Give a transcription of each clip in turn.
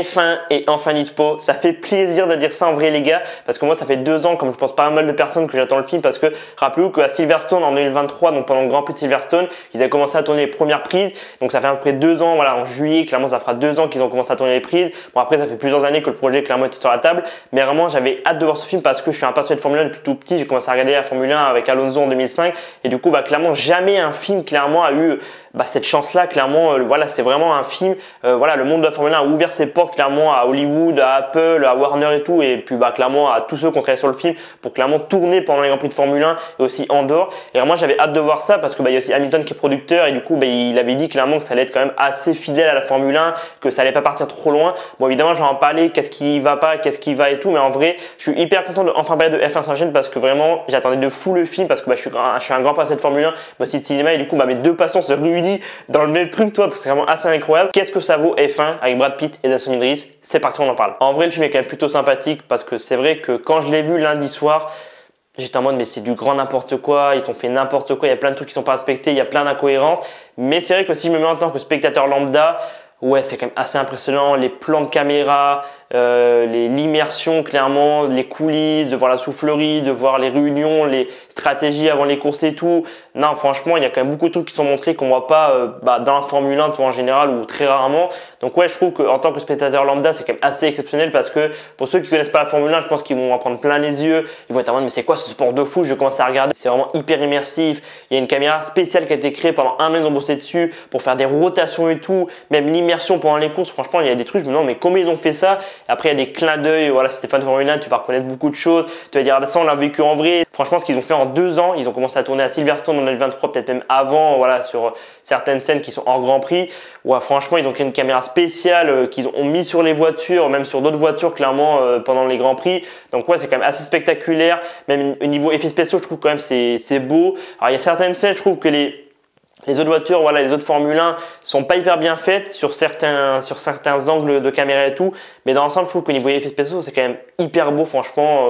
F1 est enfin dispo. Ça fait plaisir de dire ça en vrai les gars, parce que moi ça fait 2 ans, comme je pense pas mal de personnes, que j'attends le film, parce que rappelez-vous qu'à Silverstone en 2023, donc pendant le Grand Prix de Silverstone, ils avaient commencé à tourner les premières prises, donc ça fait à peu près 2 ans, voilà, en juillet, clairement ça fera 2 ans qu'ils ont commencé à tourner les prises. Bon après ça fait plusieurs années que le projet clairement était sur la table, mais vraiment j'avais hâte de voir ce film parce que je suis un passionné de Formule 1 depuis tout petit. J'ai commencé à regarder la Formule 1 avec Alonso en 2005 et du coup clairement jamais un film clairement a eu cette chance-là, clairement, voilà, c'est vraiment un film. Voilà, le monde de la Formule 1 a ouvert ses portes clairement à Hollywood, à Apple, à Warner et tout, et puis clairement à tous ceux qui ont travaillé sur le film pour clairement tourner pendant les Grands Prix de Formule 1 et aussi en dehors. Et vraiment, j'avais hâte de voir ça parce que il y a aussi Hamilton qui est producteur et du coup, il avait dit clairement que ça allait être quand même assez fidèle à la Formule 1, que ça allait pas partir trop loin. Bon, évidemment, j'en parlais, qu'est-ce qui va pas, qu'est-ce qui va et tout, mais en vrai, je suis hyper content de enfin parler de F1 sur la chaîne parce que vraiment, j'attendais de fou le film parce que je suis un grand passionné de Formule 1, mais aussi de cinéma et du coup, mes deux passions se réunissent dans le même truc, toi, c'est vraiment assez incroyable. Qu'est-ce que ça vaut F1 avec Brad Pitt et Jason Idris? C'est parti, on en parle. En vrai, le film est quand même plutôt sympathique parce que c'est vrai que quand je l'ai vu lundi soir, j'étais en mode mais c'est du grand n'importe quoi, ils t'ont fait n'importe quoi, il y a plein de trucs qui sont pas respectés, il y a plein d'incohérences. Mais c'est vrai que si je me mets en tant que spectateur lambda, ouais, c'est quand même assez impressionnant, les plans de caméra, l'immersion clairement, les coulisses, de voir la soufflerie, de voir les réunions, les stratégies avant les courses et tout. Non, franchement, il y a quand même beaucoup de trucs qui sont montrés qu'on voit pas dans la Formule 1 en général ou très rarement. Donc ouais, je trouve qu'en tant que spectateur lambda, c'est quand même assez exceptionnel parce que pour ceux qui connaissent pas la Formule 1, je pense qu'ils vont en prendre plein les yeux. Ils vont être en mode mais c'est quoi ce sport de fou? Je vais commencer à regarder. C'est vraiment hyper immersif. Il y a une caméra spéciale qui a été créée pendant un an, ils ont bossé dessus pour faire des rotations et tout. Même l'immersion pendant les courses, franchement, il y a des trucs, je me demande mais comment ils ont fait ça? Après, il y a des clins d'œil. Voilà, si t'es fan de Formule 1, tu vas reconnaître beaucoup de choses. Tu vas dire, ça, on l'a vécu en vrai. Franchement, ce qu'ils ont fait en 2 ans, ils ont commencé à tourner à Silverstone en 2023, peut-être même avant, voilà, sur certaines scènes qui sont hors Grand Prix. Ouais, franchement, ils ont créé une caméra spéciale qu'ils ont mis sur les voitures, même sur d'autres voitures, clairement, pendant les Grands Prix. Donc, ouais, c'est quand même assez spectaculaire. Même au niveau effets spéciaux, je trouve quand même c'est beau. Alors, il y a certaines scènes, je trouve que les autres voitures, voilà, les autres Formule 1 sont pas hyper bien faites sur certains angles de caméra et tout. Mais dans l'ensemble, je trouve qu'au niveau effets spéciaux, c'est quand même hyper beau, franchement.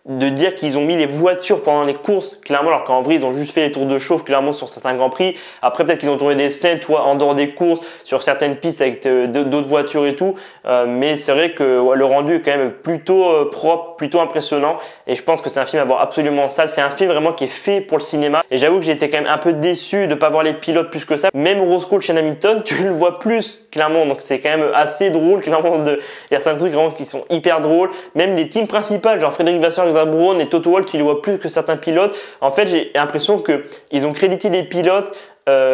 De dire qu'ils ont mis les voitures pendant les courses, clairement, alors qu'en vrai, ils ont juste fait les tours de chauffe, clairement, sur certains Grands Prix. Après, peut-être qu'ils ont tourné des scènes, en dehors des courses, sur certaines pistes avec d'autres voitures et tout. Mais c'est vrai que le rendu est quand même plutôt propre, plutôt impressionnant. Et je pense que c'est un film à voir absolument en salle. C'est un film vraiment qui est fait pour le cinéma. Et j'avoue que j'ai été quand même un peu déçu de ne pas voir les pilotes plus que ça. Même Rose Cole chez Hamilton, tu le vois plus, clairement. Donc, c'est quand même assez drôle, clairement. Il y a certains trucs vraiment qui sont hyper drôles. Même les teams principales, genre Frédéric Vasseur, Brown et Toto Wolff, tu les vois plus que certains pilotes. En fait, j'ai l'impression qu'ils ont crédité les pilotes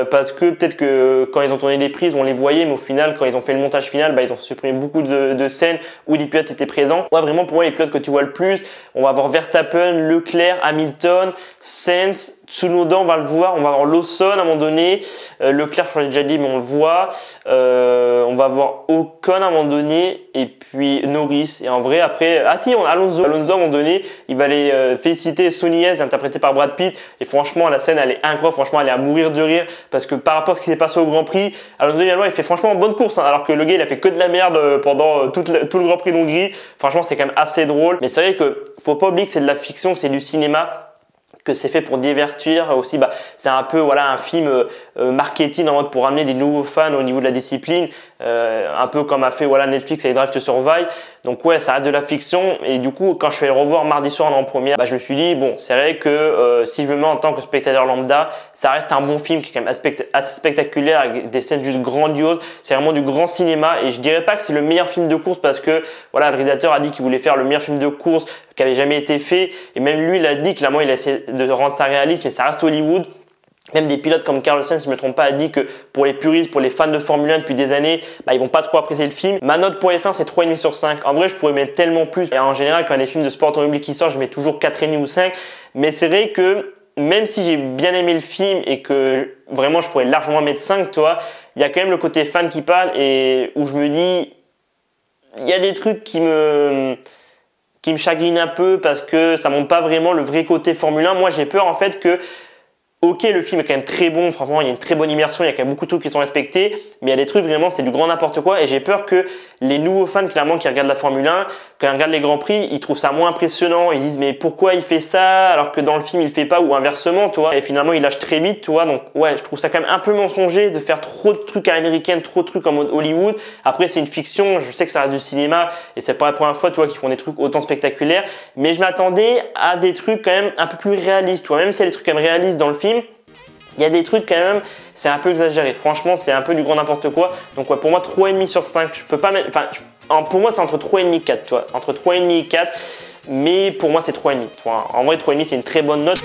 parce que peut-être que quand ils ont tourné des prises, on les voyait, mais au final, quand ils ont fait le montage final, ils ont supprimé beaucoup de scènes où les pilotes étaient présents. Ouais, vraiment, pour moi, les pilotes que tu vois le plus, on va avoir Verstappen, Leclerc, Hamilton, Sainz, Tsunoda, on va le voir, on va avoir Lawson à un moment donné, Leclerc, je l'ai déjà dit, mais on le voit, on va voir Ocon à un moment donné, et puis Norris, et en vrai, après, Alonso à un moment donné, il va aller féliciter Sonny Hayes, interprété par Brad Pitt, et franchement, la scène, elle est incroyable, franchement, elle est à mourir de rire, parce que par rapport à ce qui s'est passé au Grand Prix, Alonso il fait franchement une bonne course, alors que le gars, il a fait que de la merde pendant tout le Grand Prix d'Hongrie, franchement, c'est quand même assez drôle, mais c'est vrai que faut pas oublier que c'est de la fiction, que c'est du cinéma, que c'est fait pour divertir aussi, c'est un peu un film marketing en mode pour amener des nouveaux fans au niveau de la discipline, un peu comme a fait Netflix avec Drive to Survive. Donc ouais, ça reste de la fiction et du coup quand je suis allé revoir mardi soir en première, je me suis dit bon, c'est vrai que si je me mets en tant que spectateur lambda, ça reste un bon film qui est quand même assez spectaculaire avec des scènes juste grandioses. C'est vraiment du grand cinéma et je dirais pas que c'est le meilleur film de course parce que le réalisateur a dit qu'il voulait faire le meilleur film de course qui avait jamais été fait et même lui il a dit clairement il a essayé de rendre ça réaliste mais ça reste Hollywood. Même des pilotes comme Carlos Sainz, si je ne me trompe pas, a dit que pour les puristes, pour les fans de Formule 1 depuis des années, ils vont pas trop apprécier le film. Ma note pour F1, c'est 3,5 sur 5. En vrai, je pourrais mettre tellement plus. Et en général, quand il y a des films de sport automobile qui sortent, je mets toujours 4,5 ou 5. Mais c'est vrai que même si j'ai bien aimé le film et que vraiment je pourrais largement mettre 5, il y a quand même le côté fan qui parle et où je me dis, il y a des trucs qui me chagrinent un peu parce que ça montre pas vraiment le vrai côté Formule 1. Moi, j'ai peur en fait que ok, le film est quand même très bon, franchement, il y a une très bonne immersion, il y a quand même beaucoup de trucs qui sont respectés, mais il y a des trucs vraiment, c'est du grand n'importe quoi et j'ai peur que les nouveaux fans, clairement, qui regardent la Formule 1 quand ils regardent les Grands Prix, ils trouvent ça moins impressionnant. Ils disent mais pourquoi il fait ça alors que dans le film il fait pas, ou inversement, tu vois. Et finalement il lâche très vite, tu vois. Donc ouais, je trouve ça quand même un peu mensonger de faire trop de trucs à l'américaine, trop de trucs en mode Hollywood. Après c'est une fiction, je sais que ça reste du cinéma et c'est pas la première fois, tu vois, qu'ils font des trucs autant spectaculaires. Mais je m'attendais à des trucs quand même un peu plus réalistes, tu vois. Même s'il y a des trucs quand même réalistes dans le film, il y a des trucs quand même, c'est un peu exagéré. Franchement, c'est un peu du grand n'importe quoi. Donc ouais, pour moi, 3,5 sur 5. Je peux pas mettre. Enfin, pour moi, c'est entre 3,5 et 4, tu vois. Entre 3,5 et 4. Mais pour moi, c'est 3,5. En vrai, 3,5, c'est une très bonne note.